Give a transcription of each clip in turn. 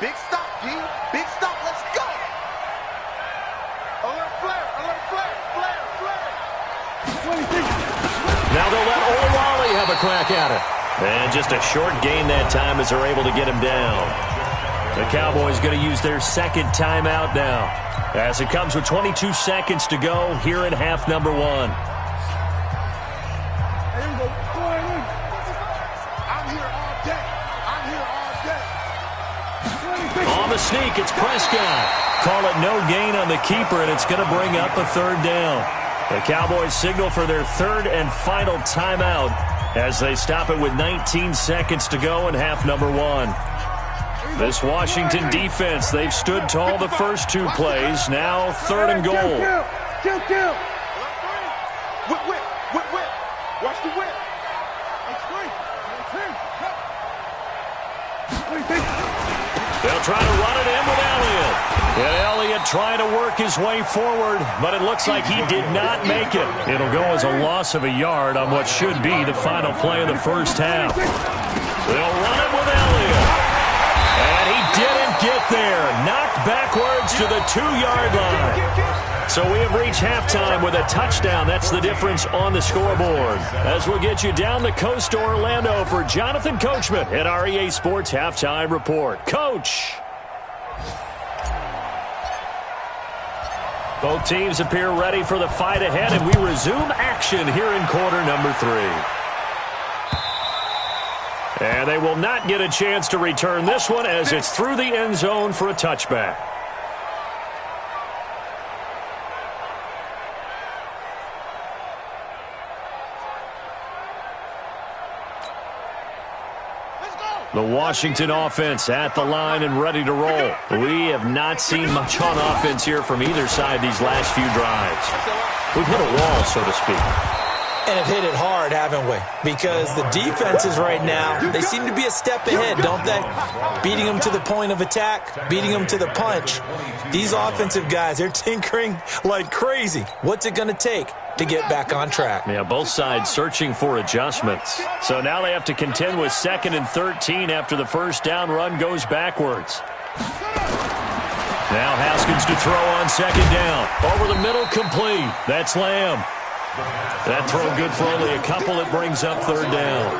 Big stop, D. Big stop. Let's go. Alert flare. Alert flare. Flare. Now they'll let Olawale have a crack at it. And just a short gain that time as they're able to get him down. The Cowboys going to use their second timeout now, as it comes with 22 seconds to go here in half number one. On the sneak, it's Prescott. Call it no gain on the keeper, and it's going to bring up a third down. The Cowboys signal for their third and final timeout as they stop it with 19 seconds to go in half number one. This Washington defense, they've stood tall the first two plays. Now third and goal. Kill. Whip. Watch the whip. They'll try to run it in with Elliott. And Elliott trying to work his way forward, but it looks like he did not make it. It'll go as a loss of a yard on what should be the final play of the first half. They'll run it with Elliott. And he didn't get there. Knocked backwards to the 2-yard line. So we have reached halftime with a touchdown. That's the difference on the scoreboard. As we'll get you down the coast to Orlando for Jonathan Coachman at our EA Sports Halftime Report. Coach. Both teams appear ready for the fight ahead, and we resume action here in quarter number 3. And they will not get a chance to return this one as it's through the end zone for a touchback. The Washington offense at the line and ready to roll. We have not seen much on offense here from either side these last few drives. We've hit a wall, so to speak. And have hit it hard, haven't we? Because the defenses right now, they seem to be a step ahead, don't they? Beating them to the point of attack, beating them to the punch. These offensive guys, they're tinkering like crazy. What's it going to take to get back on track? Yeah, both sides searching for adjustments. So now they have to contend with 2nd and 13 after the first down run goes backwards. Now Haskins to throw on 2nd down. Over the middle, complete. That's Lamb. That throw good for only a couple. It brings up 3rd down.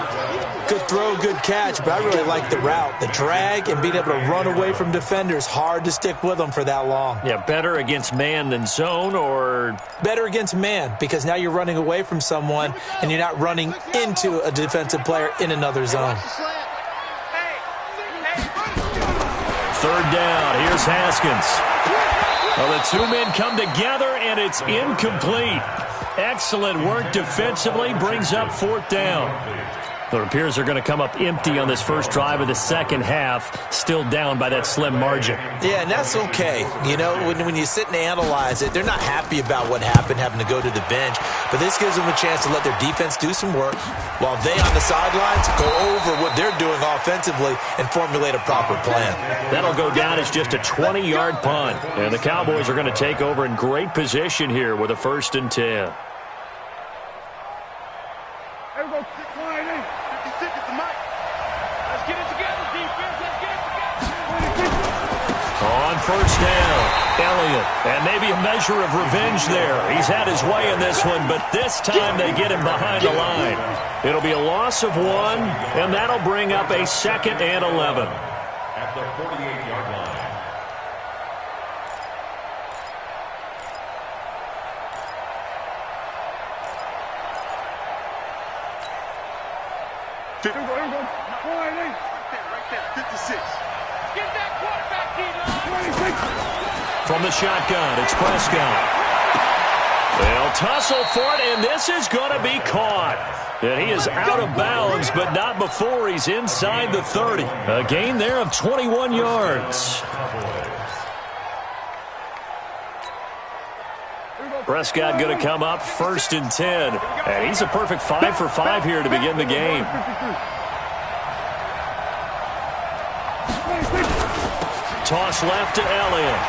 Good throw, good catch, but I really like the route. The drag and being able to run away from defenders, hard to stick with them for that long. Yeah, better against man than zone, or? Better against man, because now you're running away from someone and you're not running into a defensive player in another zone. 3rd down. Here's Haskins. Well, the two men come together, and it's incomplete. Excellent work defensively, brings up 4th down. It appears they're going to come up empty on this first drive of the second half, still down by that slim margin. Yeah, and that's okay. You know, when you sit and analyze it, they're not happy about what happened, having to go to the bench. But this gives them a chance to let their defense do some work while they on the sidelines go over what they're doing offensively and formulate a proper plan. That'll go down as just a 20-yard punt. And the Cowboys are going to take over in great position here with a 1st and 10. On 1st down, Elliott, and maybe a measure of revenge there. He's had his way in this one, but this time they get him behind the line. It'll be a loss of 1, and that'll bring up a 2nd and 11. At the 48-yard line. Right there, 56. Get that quarterback, From the shotgun, it's Prescott. They'll tussle for it, and this is going to be caught. And he is out of bounds, but not before he's inside the 30. A gain there of 21 yards. Prescott going to come up 1st and 10. And he's a perfect 5 for 5 here to begin the game. Toss left to Elliott.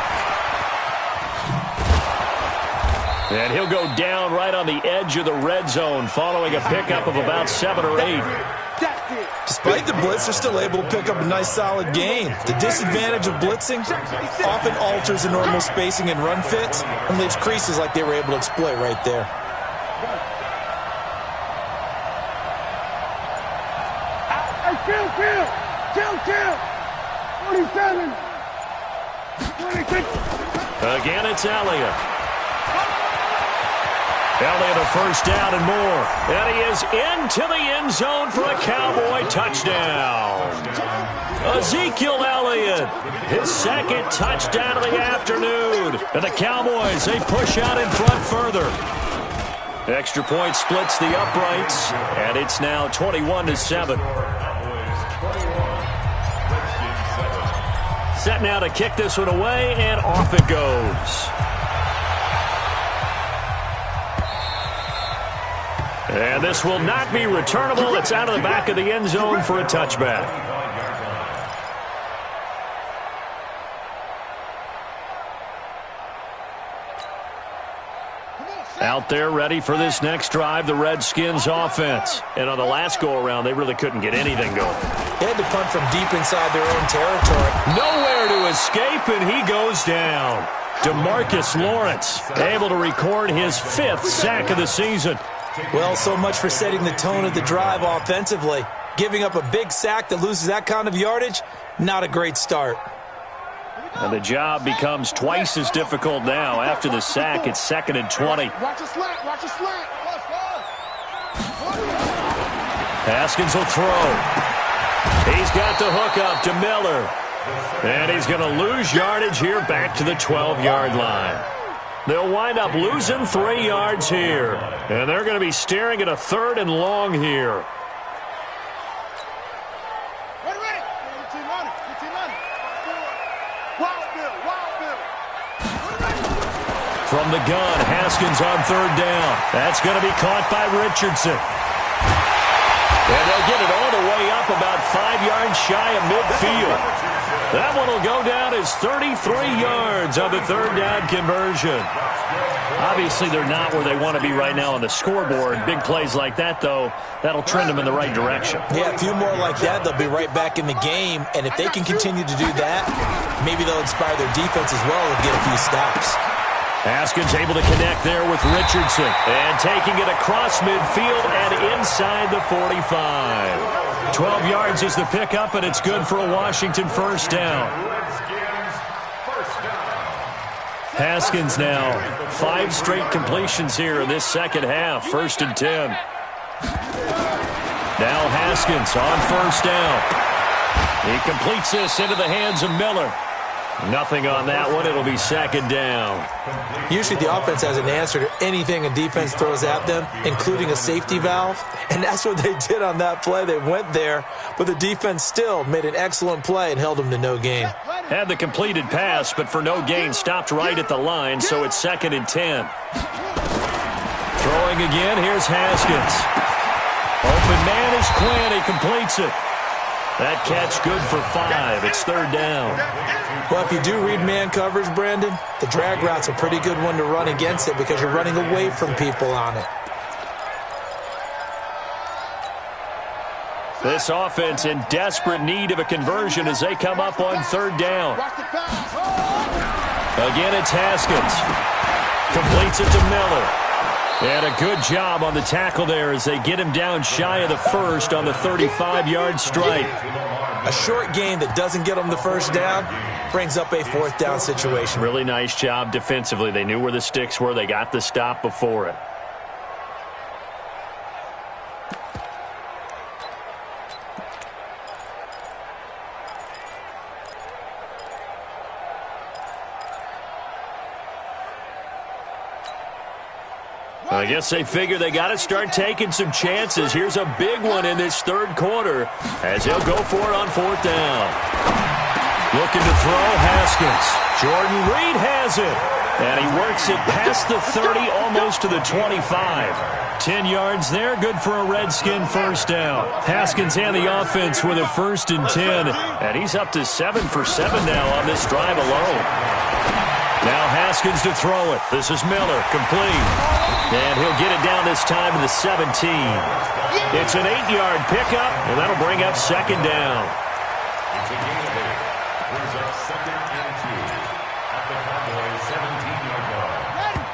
And he'll go down right on the edge of the red zone following a pickup of about 7 or 8. Despite the blitz, they're still able to pick up a nice, solid gain. The disadvantage of blitzing often alters the normal spacing and run fits and leaves creases like they were able to exploit right there. Chill. 47. 26. Again, it's Elliott. Elliott a first down and more. And he is into the end zone for a Cowboy touchdown. Ezekiel Elliott, his second touchdown of the afternoon. And the Cowboys, they push out in front further. Extra point splits the uprights, and it's now 21-7. Set now to kick this one away, and off it goes. And this will not be returnable. It's out of the back of the end zone for a touchback. Out there ready for this next drive, the Redskins offense. And on the last go-around, they really couldn't get anything going. They had to punt from deep inside their own territory. Nowhere to escape, and he goes down. DeMarcus Lawrence able to record his 5th sack of the season. Well, so much for setting the tone of the drive offensively. Giving up a big sack that loses that kind of yardage, not a great start. And the job becomes twice as difficult now. After the sack, it's 2nd and 20. Watch your slant. Haskins will throw. He's got the hook up to Miller. And he's going to lose yardage here back to the 12-yard line. They'll wind up losing 3 yards here. And they're going to be staring at a 3rd and long here. From the gun, Haskins on 3rd down. That's going to be caught by Richardson. And they'll get it all the way up about 5 yards shy of midfield. That one will go down as 33 yards on the 3rd down conversion. Obviously, they're not where they want to be right now on the scoreboard. Big plays like that, though, that'll trend them in the right direction. Yeah, a few more like that, they'll be right back in the game. And if they can continue to do that, maybe they'll inspire their defense as well and get a few stops. Haskins able to connect there with Richardson. And taking it across midfield and inside the 45. 12 yards is the pickup, and it's good for a Washington first down. Haskins now 5 straight completions here in this second half. 1st and 10. Now Haskins on 1st down. He completes this into the hands of Miller. Nothing on that one. It'll be 2nd down. Usually the offense has an answer to anything a defense throws at them, including a safety valve. And that's what they did on that play. They went there, but the defense still made an excellent play and held them to no gain. Had the completed pass, but for no gain, stopped right at the line, so it's 2nd and 10. Throwing again, here's Haskins. Open man is Quinn. He completes it. That catch good for 5. It's 3rd down. Well, if you do read man coverage, Brandon, the drag route's a pretty good one to run against it because you're running away from people on it. This offense in desperate need of a conversion as they come up on 3rd down. Again, it's Haskins. Completes it to Miller. And a good job on the tackle there as they get him down shy of the 1st on the 35-yard strike. A short gain that doesn't get them the 1st down brings up a 4th down situation. Really nice job defensively. They knew where the sticks were. They got the stop before it. I guess they figure they got to start taking some chances. Here's a big one in this 3rd quarter as he'll go for it on 4th down. Looking to throw, Haskins. Jordan Reed has it. And he works it past the 30, almost to the 25. 10 yards there, good for a Redskin first down. Haskins and the offense with a 1st and 10. And he's up to 7 for 7 now on this drive alone. Now Haskins to throw it. This is Miller, complete. And he'll get it down this time to the 17. It's an 8-yard pickup, and that'll bring up second down. It's a gain of 8. Brings up second and 2 at the Cowboys' 17-yard line.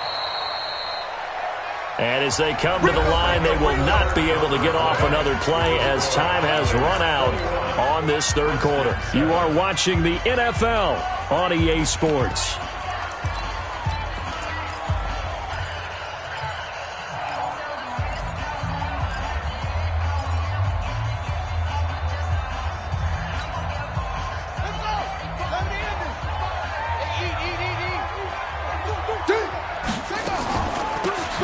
And as they come to the line, they will not be able to get off another play as time has run out on this third quarter. You are watching the NFL on EA Sports.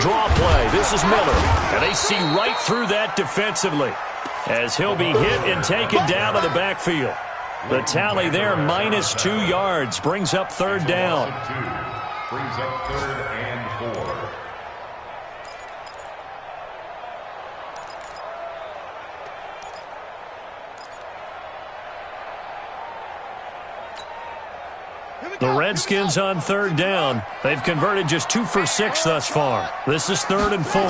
Draw play. This is Miller. And they see right through that defensively as he'll be hit and taken down to the backfield. The tally there, -2 yards, brings up third down. Brings up third and 4. The Redskins on third down. They've converted just 2 for 6 thus far. This is 3rd and 4.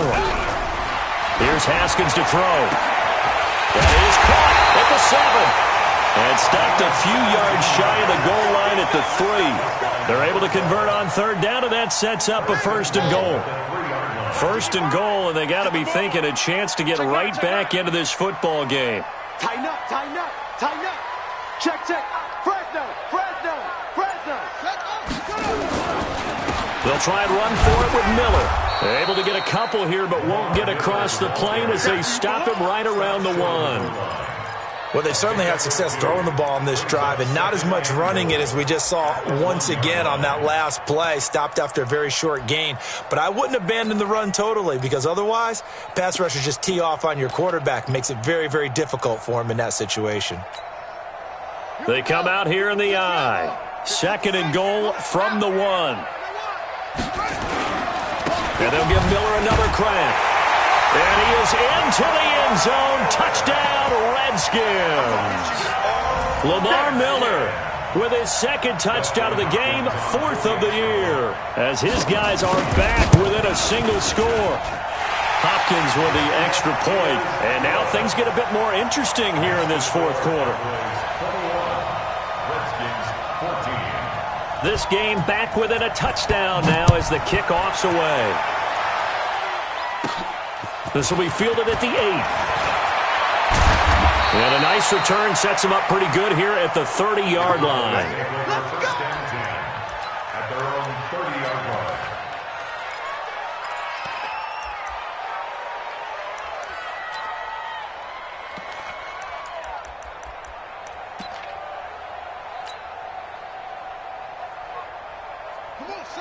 Here's Haskins to throw. That is caught at the 7. And stopped a few yards shy of the goal line at the 3. They're able to convert on third down, and that sets up a 1st and goal. 1st and goal, and they got to be thinking a chance to get right back into this football game. Tighten up, tighten up, tighten up. Check, check. Fresno, Fresno, Fresno. They'll try and run for it with Miller. They're able to get a couple here, but won't get across the plane as they stop him right around the 1. Well, they've certainly had success throwing the ball on this drive and not as much running it as we just saw once again on that last play. Stopped after a very short gain. But I wouldn't abandon the run totally because otherwise, pass rushers just tee off on your quarterback. Makes it very, very difficult for him in that situation. They come out here in the I. 2nd and goal from the 1. And they'll give Miller another crack. And he is into the end zone. Touchdown, Redskins. Lamar Miller with his 2nd touchdown of the game, 4th of the year, as his guys are back within a single score. Hopkins with the extra point. And now things get a bit more interesting here in this 4th quarter. This game back within a touchdown now as the kickoff's away. This will be fielded at the 8. And a nice return sets him up pretty good here at the 30-yard line. At their own 30-yard line.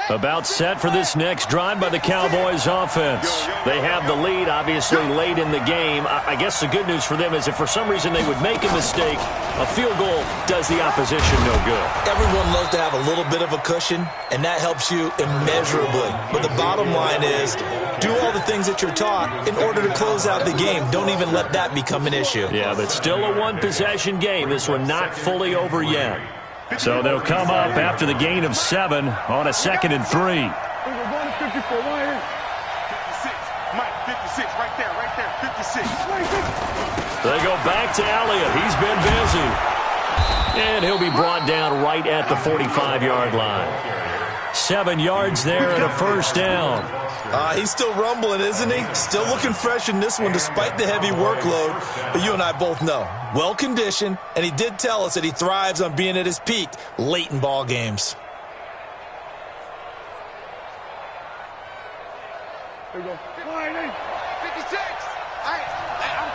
About set for this next drive by the Cowboys offense. They have the lead, obviously, late in the game. I guess the good news for them is if for some reason they would make a mistake, a field goal does the opposition no good. Everyone loves to have a little bit of a cushion, and that helps you immeasurably. But the bottom line is, do all the things that you're taught in order to close out the game. Don't even let that become an issue. Yeah, but still a one-possession game. This one not fully over yet. So they'll come up after the gain of 7 on a 2nd and 3. 54, 56, Mike, 56, right there, 56. They go back to Elliott. He's been busy. And he'll be brought down right at the 45-yard line. 7 yards there and a 1st down. He's still rumbling, isn't he? Still looking fresh in this one despite the heavy workload. But you and I both know, well-conditioned, and he did tell us that he thrives on being at his peak late in ball games. There you go. 56. I'm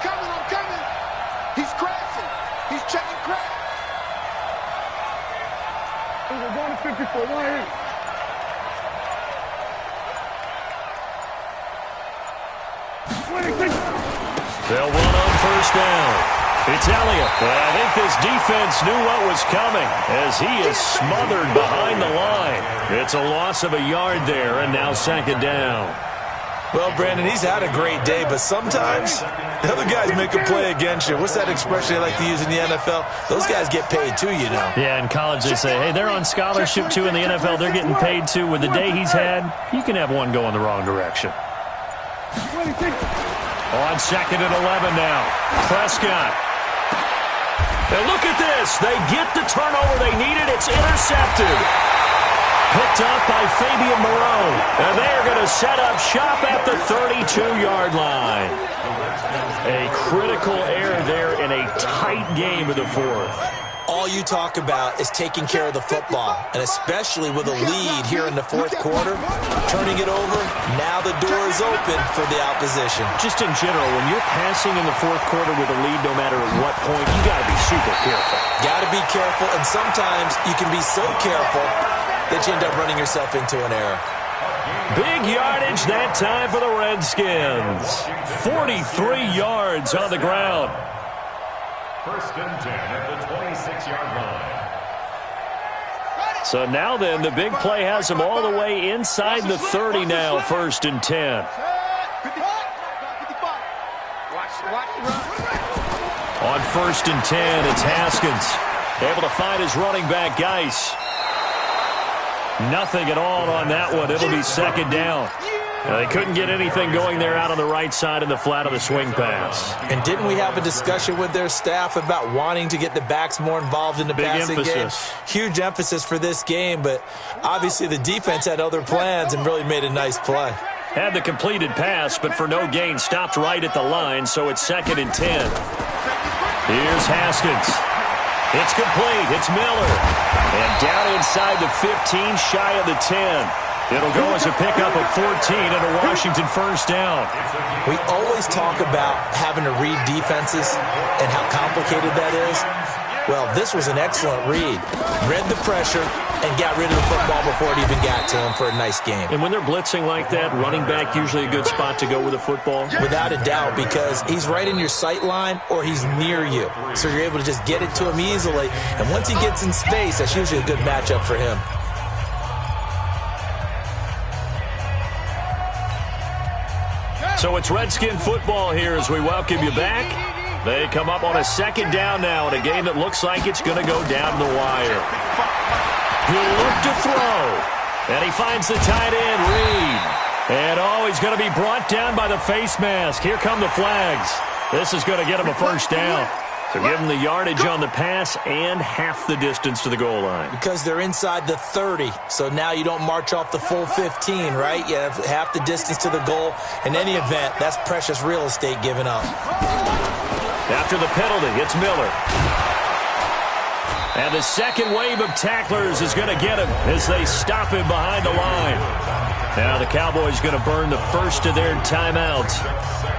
coming. He's crashing. He's checking crash. We're going to 54, 1 They'll run on 1st down. It's Elliott. But I think this defense knew what was coming as he is smothered behind the line. It's a loss of a yard there, and now 2nd down. Well, Brandon, he's had a great day, but sometimes the other guys make a play against you. What's that expression they like to use in the NFL? Those guys get paid too, you know. Yeah, in college they say, hey, they're on scholarship too. In the NFL, they're getting paid too. With the day he's had, you can have one go in the wrong direction. On 2nd and 11 now. Prescott. And look at this. They get the turnover they needed. It's intercepted. Picked up by Fabian Moreau. And they are going to set up shop at the 32-yard line. A critical error there in a tight game of the fourth. All you talk about is taking care of the football, and especially with a lead here in the fourth quarter, turning it over, now the door is open for the opposition. Just in general, when you're passing in the fourth quarter with a lead, no matter at what point, you got to be super careful. Got to be careful, and sometimes you can be so careful that you end up running yourself into an error. Big yardage that time for the Redskins. 43 yards on the ground. 1st and 10 at the 26-yard line. So now then, the big play has them all the way inside the 30 now, 1st and 10. On 1st and 10, it's Haskins. Able to find his running back, Geis. Nothing at all on that one. It'll be 2nd down. They couldn't get anything going there out on the right side in the flat of the swing pass. And didn't we have a discussion with their staff about wanting to get the backs more involved in the passing game? Huge emphasis for this game, but obviously the defense had other plans and really made a nice play. Had the completed pass, but for no gain, stopped right at the line, so it's 2nd and 10. Here's Haskins. It's complete. It's Miller. And down inside the 15, shy of the 10. It'll go as a pickup of 14 and a Washington 1st down. We always talk about having to read defenses and how complicated that is. Well, this was an excellent read. Read the pressure and got rid of the football before it even got to him for a nice game. And when they're blitzing like that, running back usually a good spot to go with the football? Without a doubt, because he's right in your sight line or he's near you. So you're able to just get it to him easily. And once he gets in space, that's usually a good matchup for him. So it's Redskin football here as we welcome you back. They come up on a 2nd down now in a game that looks like it's going to go down the wire. He'll look to throw. And he finds the tight end, Reed. And he's going to be brought down by the face mask. Here come the flags. This is going to get him a 1st down. So give him the yardage on the pass and half the distance to the goal line. Because they're inside the 30, so now you don't march off the full 15, right? You have half the distance to the goal. In any event, that's precious real estate given up. After the penalty, it's Miller. And the 2nd wave of tacklers is going to get him as they stop him behind the line. Now the Cowboys going to burn the first of their timeouts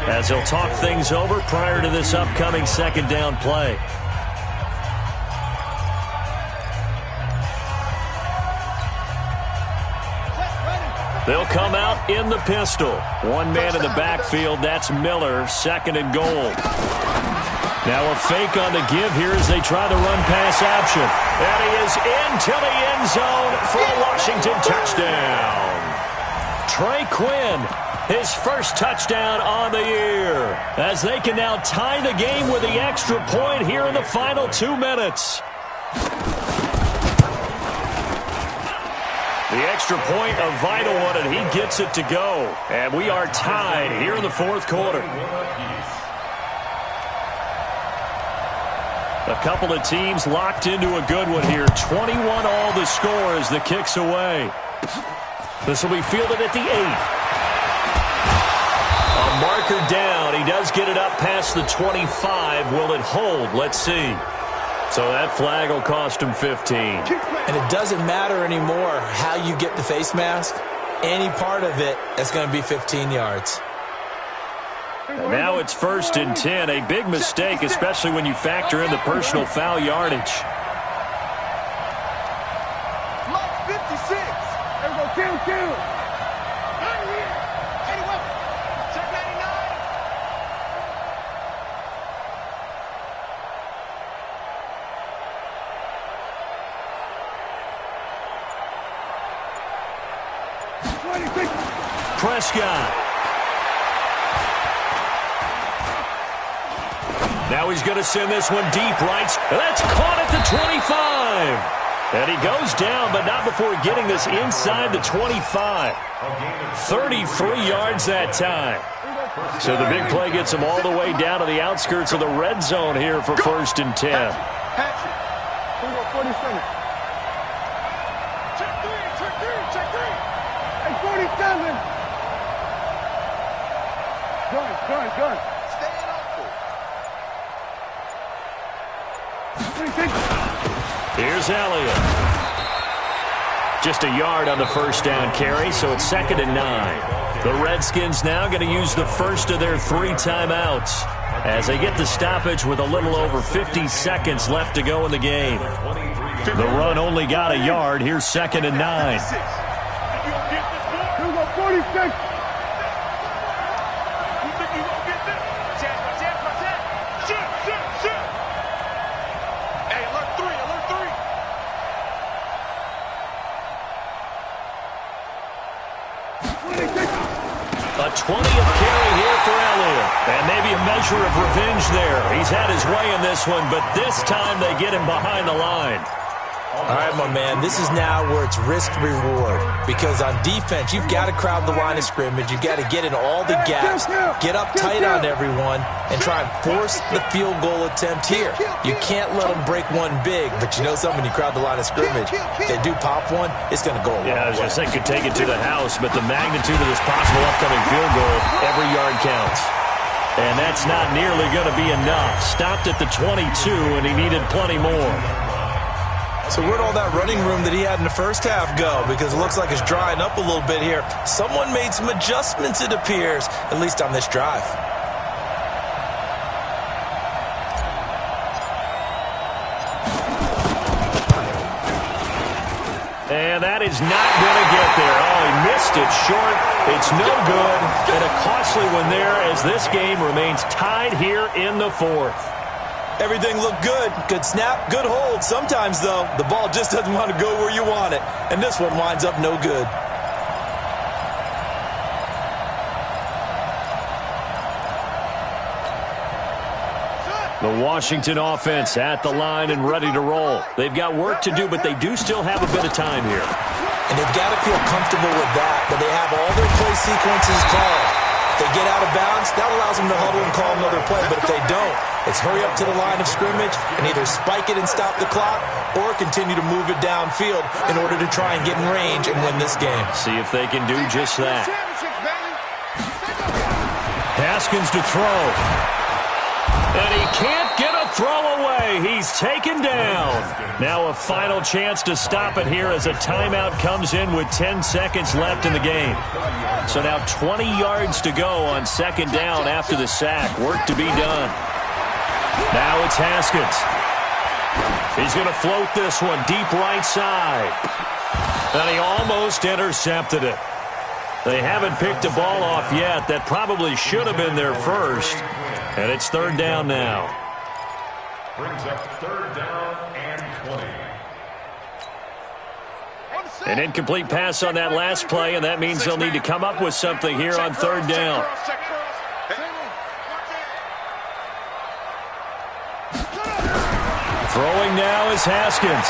as they'll talk things over prior to this upcoming 2nd down play. They'll come out in the pistol. One man in the backfield, that's Miller, 2nd and goal. Now a fake on the give here as they try the run-pass option. And he is into the end zone for a Washington touchdown. Trey Quinn, his 1st touchdown on the year, as they can now tie the game with the extra point here in the final 2 minutes. The extra point, a vital one, and he gets it to go. And we are tied here in the 4th quarter. A couple of teams locked into a good one here. 21 all the score as the kick's away. This will be fielded at the 8. A marker down. He does get it up past the 25. Will it hold? Let's see. So that flag will cost him 15. And it doesn't matter anymore how you get the face mask. Any part of it, that's going to be 15 yards. And now it's 1st and 10. A big mistake, especially when you factor in the personal foul yardage. Block 56. There we go. Kill. Out here. 81. Check 99. Prescott. Now he's going to send this one deep right. And that's caught at the 25. And he goes down, but not before getting this inside the 25. 33 yards that time. So the big play gets him all the way down to the outskirts of the red zone here for 1st and 10. Patrick. 47. Check three. Hey, 47. Gun. Staying open. Here's Elliott. Just a yard on the first down carry, so it's 2nd and 9. The Redskins now going to use the first of their 3 timeouts as they get the stoppage with a little over 50 seconds left to go in the game. The run only got a yard. Here's 2nd and 9. Here we go, 46. A 20th carry here for Elliott. And maybe a measure of revenge there. He's had his way in this one, but this time they get him behind the line. All right, my man, this is now where it's risk-reward. Because on defense, you've got to crowd the line of scrimmage. You've got to get in all the gaps, get up tight on everyone, and try and force the field goal attempt here. You can't let them break one big, but you know something, when you crowd the line of scrimmage, if they do pop one, it's going to go a long way. Yeah, I was going to say, could take it to the house, but the magnitude of this possible upcoming field goal, every yard counts. And that's not nearly going to be enough. Stopped at the 22, and he needed plenty more. So where'd all that running room that he had in the first half go? Because it looks like it's drying up a little bit here. Someone made some adjustments, it appears, at least on this drive. And that is not going to get there. Oh, he missed it short. It's no good. And a costly one there as this game remains tied here in the 4th. Everything looked good. Good snap, good hold. Sometimes, though, the ball just doesn't want to go where you want it. And this one winds up no good. The Washington offense at the line and ready to roll. They've got work to do, but they do still have a bit of time here. And they've got to feel comfortable with that, but they have all their play sequences called. If they get out of bounds, that allows them to huddle and call another play. But if they don't, it's hurry up to the line of scrimmage and either spike it and stop the clock or continue to move it downfield in order to try and get in range and win this game. See if they can do just that. Haskins to throw. And he can't get a throw away. He's taken down. Now a final chance to stop it here as a timeout comes in with 10 seconds left in the game. So now 20 yards to go on 2nd down after the sack. Work to be done. Now it's Haskins. He's going to float this one deep right side. And he almost intercepted it. They haven't picked a ball off yet. That probably should have been their first. And it's 3rd down now. Brings up 3rd down and 20. An incomplete pass on that last play, and that means they'll need to come up with something here on 3rd down. Throwing now is Haskins.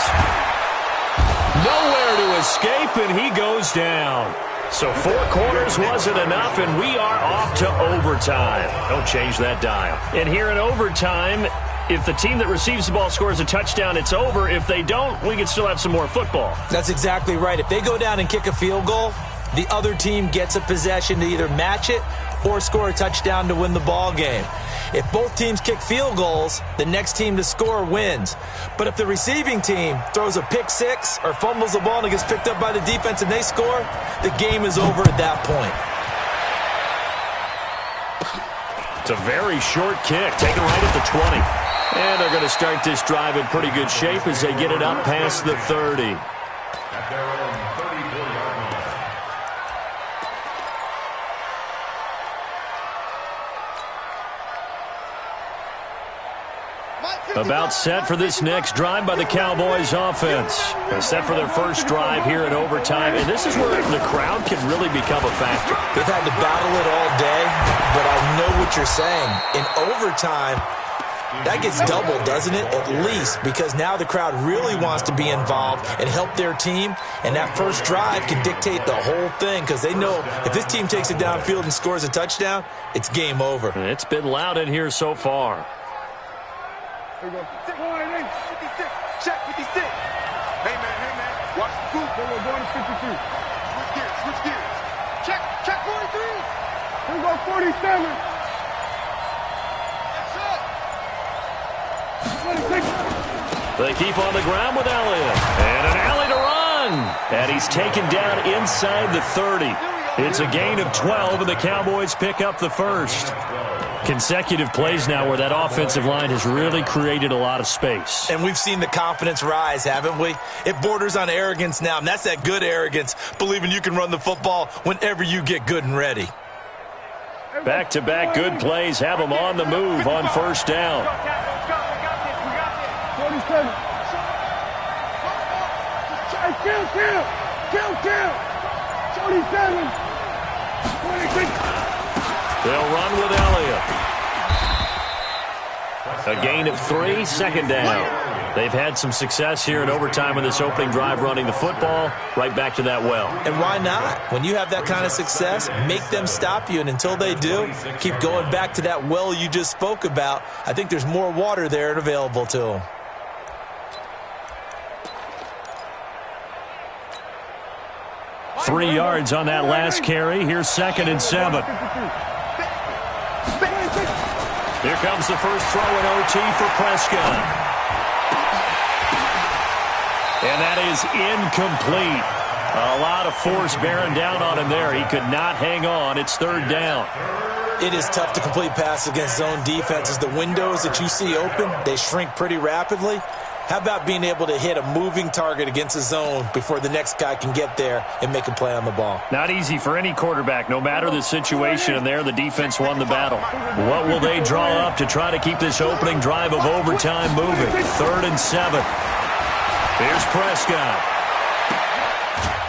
Nowhere to escape, and he goes down. So 4 quarters wasn't enough, and we are off to overtime. Don't change that dial. And here in overtime, if the team that receives the ball scores a touchdown, it's over. If they don't, we can still have some more football. That's exactly right. If they go down and kick a field goal, the other team gets a possession to either match it or score a touchdown to win the ball game. If both teams kick field goals, the next team to score wins. But if the receiving team throws a pick six or fumbles the ball and it gets picked up by the defense and they score, the game is over at that point. It's a very short kick, taken right at the 20. And they're going to start this drive in pretty good shape as they get it up past the 30. At their own 34-yard line. About set for this next drive by the Cowboys offense. They're set for their first drive here in overtime, and this is where the crowd can really become a factor. They've had to battle it all day, but I know what you're saying. In overtime, That gets doubled, doesn't it? At least, because now the crowd really wants to be involved and help their team, and that first drive can dictate the whole thing because they know if this team takes it downfield and scores a touchdown, it's game over. It's been loud in here so far. Here we go. 56. Check 56. Hey, man. Watch the scoop. Here we go, going to 52. Switch gears. Check 43. Here we go, 47. That's up. 26. They keep on the ground with Elliott. And an alley to run. And he's taken down inside the 30. It's a gain of 12, and the Cowboys pick up the first. Consecutive plays now where that offensive line has really created a lot of space. And we've seen the confidence rise, haven't we? It borders on arrogance now, and that's that good arrogance, believing you can run the football whenever you get good and ready. Back-to-back good plays have them on the move on first down. 47. Kill. 27. 26. They'll run with Elliott. A gain of 3, second down. They've had some success here in overtime in this opening drive running the football. Right back to that well. And why not? When you have that kind of success, make them stop you. And until they do, keep going back to that well you just spoke about. I think there's more water there and available to them. Three yards on that last carry. Here's 2nd and 7. Here comes the first throw in OT for Prescott. And that is incomplete. A lot of force bearing down on him there. He could not hang on. It's 3rd down. It is tough to complete passes against zone defenses. The windows that you see open, they shrink pretty rapidly. How about being able to hit a moving target against a zone before the next guy can get there and make a play on the ball? Not easy for any quarterback, no matter the situation, and there the defense won the battle. What will they draw up to try to keep this opening drive of overtime moving? 3rd and 7. Here's Prescott.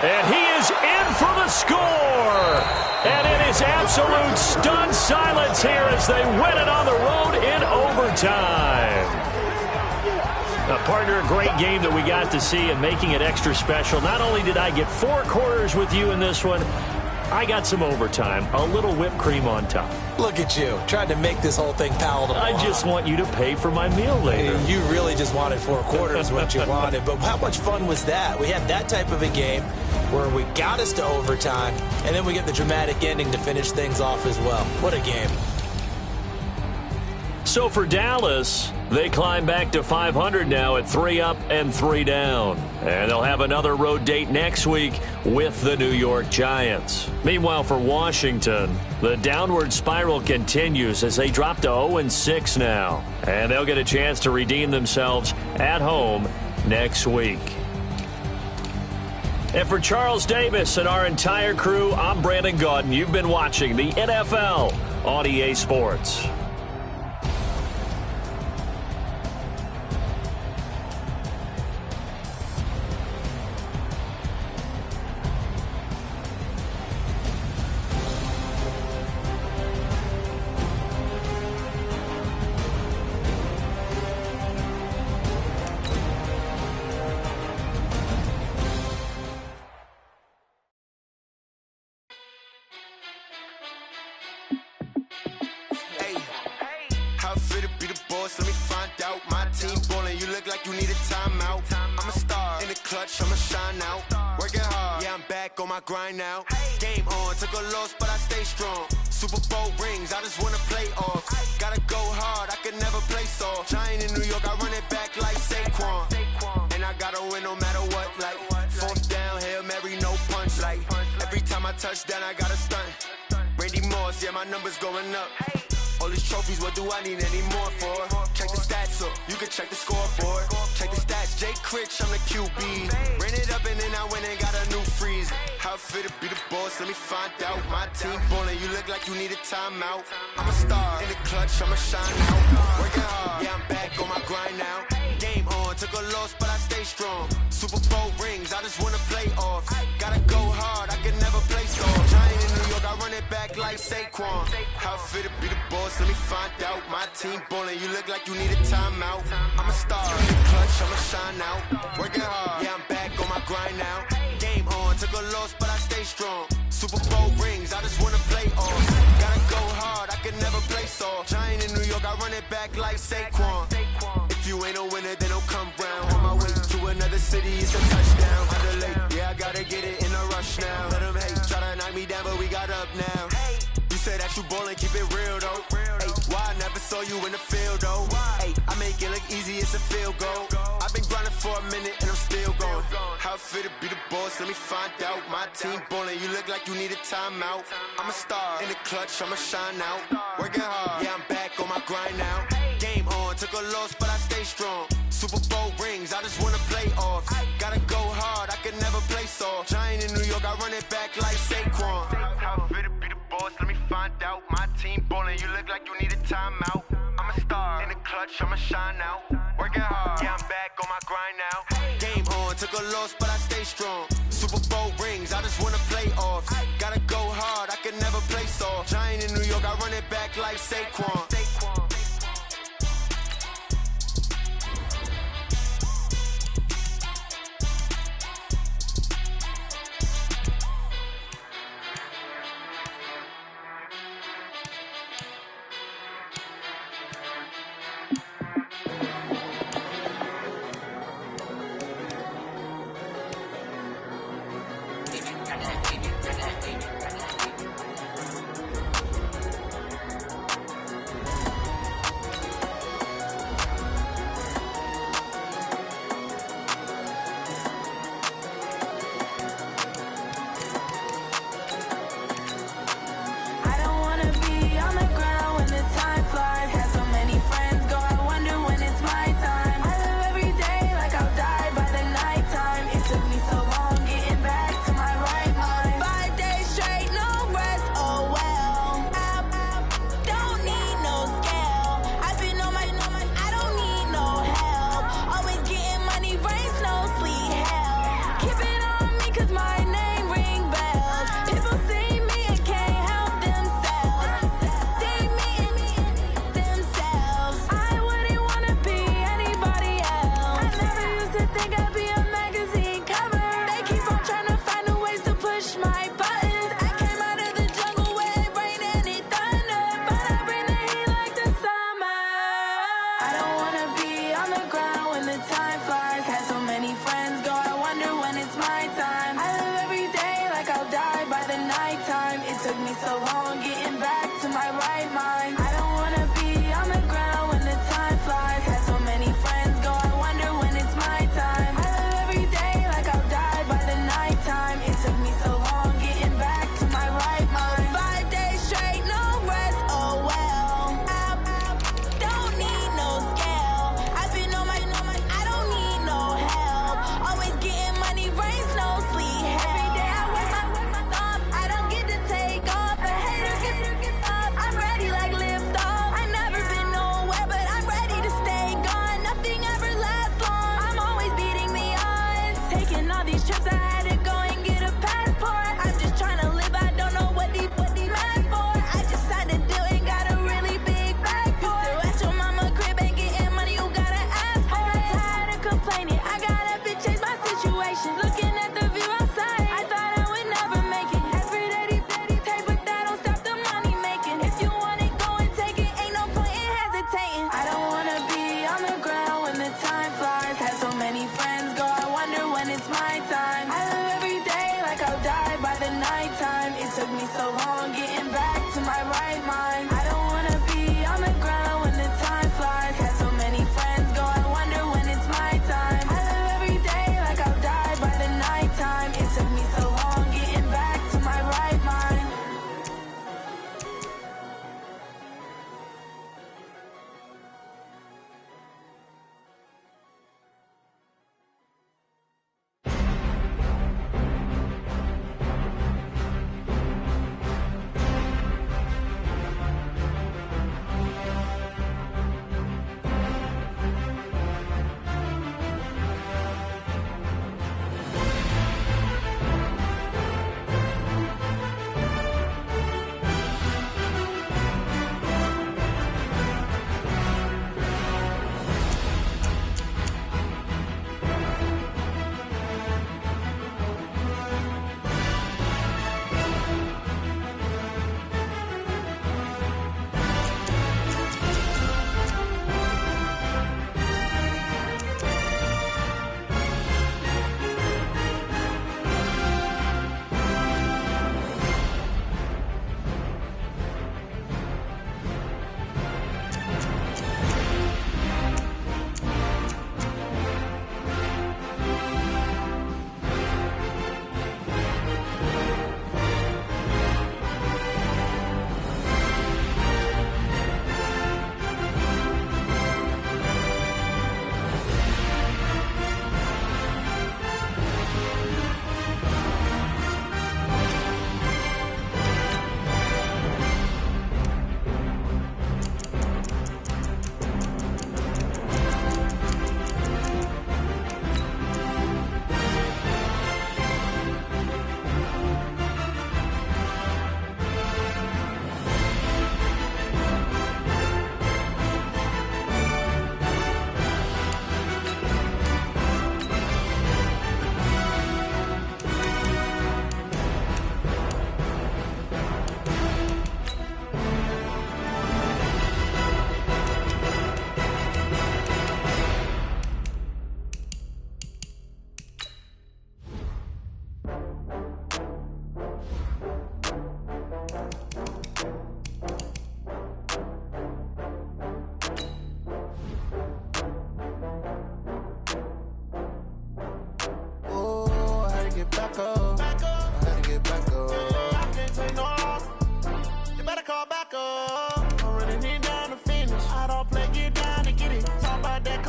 And he is in for the score. And it is absolute stunned silence here as they win it on the road in overtime. Partner, a great game that we got to see and making it extra special. Not only did I get 4 quarters with you in this one, I got some overtime, a little whipped cream on top. Look at you, trying to make this whole thing palatable. I just want you to pay for my meal later. You really just wanted 4 quarters, what you wanted. But how much fun was that? We had that type of a game where we got us to overtime, and then we get the dramatic ending to finish things off as well. What a game. So for Dallas, they climb back to 500 now at 3 up and 3 down. And they'll have another road date next week with the New York Giants. Meanwhile, for Washington, the downward spiral continues as they drop to 0-6 now. And they'll get a chance to redeem themselves at home next week. And for Charles Davis and our entire crew, I'm Brandon Gaudin. You've been watching the NFL on EA Sports. Grind now. Game on, took a loss, but I stay strong. Super Bowl rings, I just wanna play off. Gotta go hard, I can never play soft. Giant in New York, I run it back like Saquon. And I gotta win no matter what, like 4th down, Hail Mary, no punch. Like every time I touch down, I gotta stunt. Randy Moss, yeah, my numbers going up. All these trophies, what do I need any more for? Check the stats up, you can check the scoreboard. Check the stats, Jay Critch, I'm the QB. Ran it up and then I went and got a new freeze. How it fit to be the boss, let me find out. My team ballin', you look like you need a timeout. I'm a star, in the clutch, I'ma shine out. Working hard, yeah, I'm back on my grind now. Game on, took a loss, but I stay strong. Super Bowl rings, I just wanna play off. Gotta go hard, I can never play soft. Giant in New York, I run it it back like Saquon. How fit to be the boss? Let me find out. My team ballin', you look like you need a timeout. I'm a star, in the clutch, I'ma shine out. Working hard, yeah, I'm back on my grind now. Game on, took a loss, but I stay strong. Super Bowl rings, I just wanna play off. Gotta go hard, I can never play soft. Giant in New York, I run it back like Saquon. If you ain't a winner, then don't come round. On my way to another city, it's a touchdown. Under late, yeah, I gotta get it in a rush now. Let them hate, try to knock me down, but we got up now. You said that you ballin', keep it real though. Ay, why I never saw you in the field though? Ay, I make it look easy, it's a field goal. I've been grinding for a minute and I'm still going. How fit to be the boss? Let me find out. My team ballin', you look like you need a timeout. I'm a star in the clutch, I'ma shine out. Working hard, yeah, I'm back on my grind now. Game on, took a loss, but I stay strong. Super Bowl rings, I just wanna play off. Gotta go hard, I can never play soft. Giant in New York, I run it back like Saquon. How fit to be the boss? Let me find out. My team ballin', you look like you need a timeout. I'm a star in the clutch, I'ma shine out. Working hard, yeah, I'm back on my grind now. Game on, took a loss, but I stay strong. Super Bowl rings, I just wanna play off. Gotta go hard, I can never play soft. Giant in New York, I run it back like Saquon. I don't need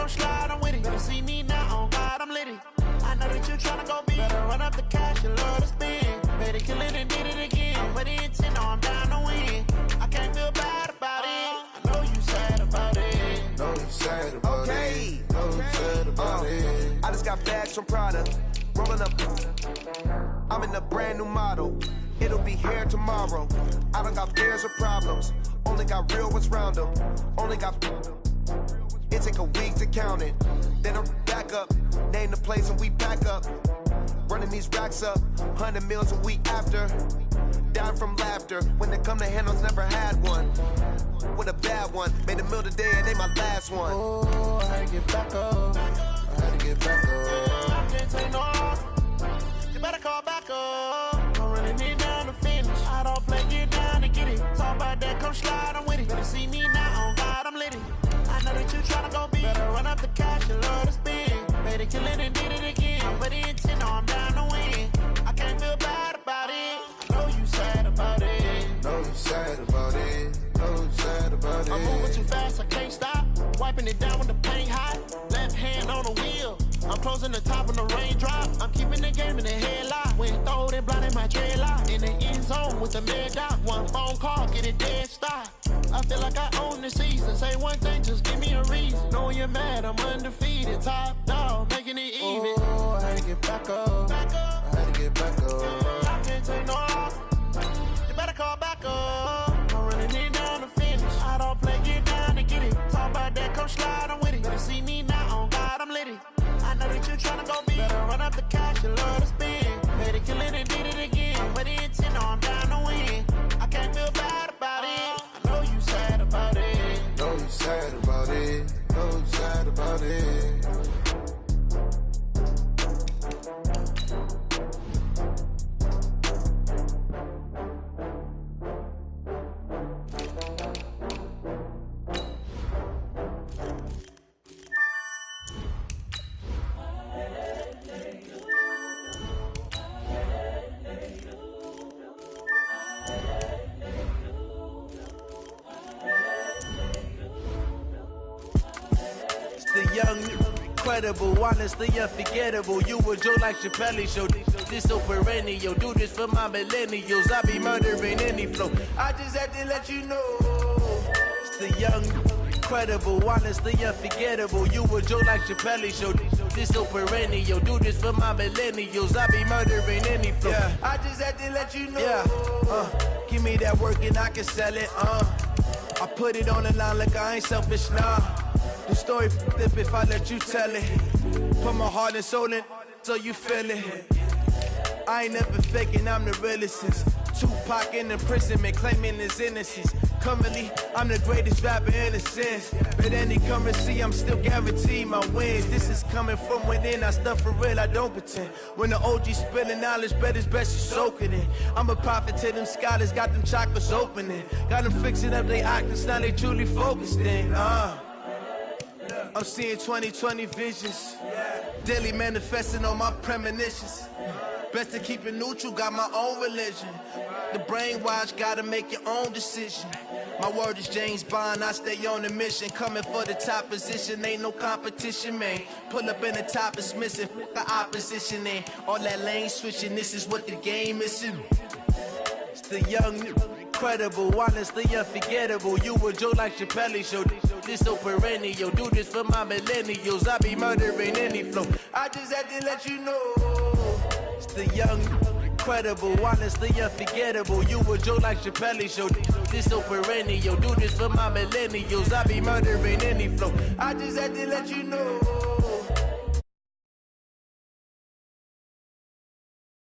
come slide, I'm with it. Better see me now, on God, I'm litty. I know that you tryna go big. Better run up the cash, you love to spend. Better kill it and did it again. Put it in 10, no, I'm down to win. I can't feel bad about it. I know you sad about it. Know you sad about it. Know you sad about it. I just got bags from Prada. Rolling up. I'm in a brand new model. It'll be here tomorrow. I don't got fears or problems. Only got real ones round them. Only got. It take a week to count it. Then I'm back up. Name the place and we back up. Running these racks up. 100 meals a week after. Down from laughter. When they come to handles, never had one. With a bad one. Made a meal today and they my last one. Oh, I had to get back up. I had to get back up. I can't take no off. You better call back up. I'm running it down to finish. I don't play, get down to get it. Talk about that, come slide, I'm with it. Better see me now, on God, I'm litty. I know that you tryna go big. Better run up the cash, you love to spend. Better kill it and did it again. Put it in 10, no, I'm down to win. I can't feel bad about it. I know you sad about it. Know you sad about it. Know you sad about it. I'm moving too fast, I can't stop. Wiping it down with the paint hot. Left hand on the wheel. I'm closing the top of the raindrop. I'm keeping the game in the headlock. When throwed and blinded my dreadlock. In the end zone with the mad dot. One phone call, get it dead stop. I feel like I own the season. Say one thing, just give me a reason. Knowing you're mad, I'm undefeated. Top dog, making it even. Oh, I had to get back up. Back up. I had to get back up. I can't take no off. You better call back up. I'm running it down to finish. I don't play, get down to get it. Talk about that, come slide, I'm with it. Better see me now, on God, I'm litty. I know that you tryna go big. Better run up the cash, you love to spend. Better kill it and did it again. Put it in 10, no, I'm down to win. I can't feel bad about it. I know you sad about it. Know you sad about it. Know you sad about it. The young, incredible, honestly unforgettable. You a Joe like Chappelle show. This so perennial. Do this for my millennials. I be murdering any flow. I just had to let you know. It's the young, incredible, honestly unforgettable. You a Joe like Chappelle show. This so perennial. Do this for my millennials. I be murdering any flow. Yeah. I just had to let you know. Yeah. Give me that work and I can sell it. I put it on the line like I ain't selfish, nah. The story flip if I let you tell it. Put my heart and soul in so you feel it. I ain't never faking, I'm the realest since Tupac in imprisonment, claiming his innocence. Currently, I'm the greatest rapper in a sense. But any currency, I'm still guaranteed my wins. This is coming from within, I stuff for real, I don't pretend. When the OG spilling knowledge, bet it's best you soak it in. I'm a prophet to them scholars, got them chakras opening. Got them fixing up they octaves, now they truly focused in. I'm seeing 2020 visions. Daily manifesting on my premonitions. Best to keep it neutral, got my own religion. The brainwash, gotta make your own decision. My word is James Bond, I stay on a mission. Coming for the top position, ain't no competition, man. Pull up in the top, it's missing, the opposition ain't. All that lane switching, this is what the game is. It's the young, incredible, honestly unforgettable. You a Joe like Chappelle show. This so perennial. Do this for my millennials. I be murdering any flow. I just had to let you know. It's the young, incredible, honestly unforgettable. You a Joe like Chappelle show. This so perennial. Do this for my millennials. I be murdering any flow. I just had to let you know.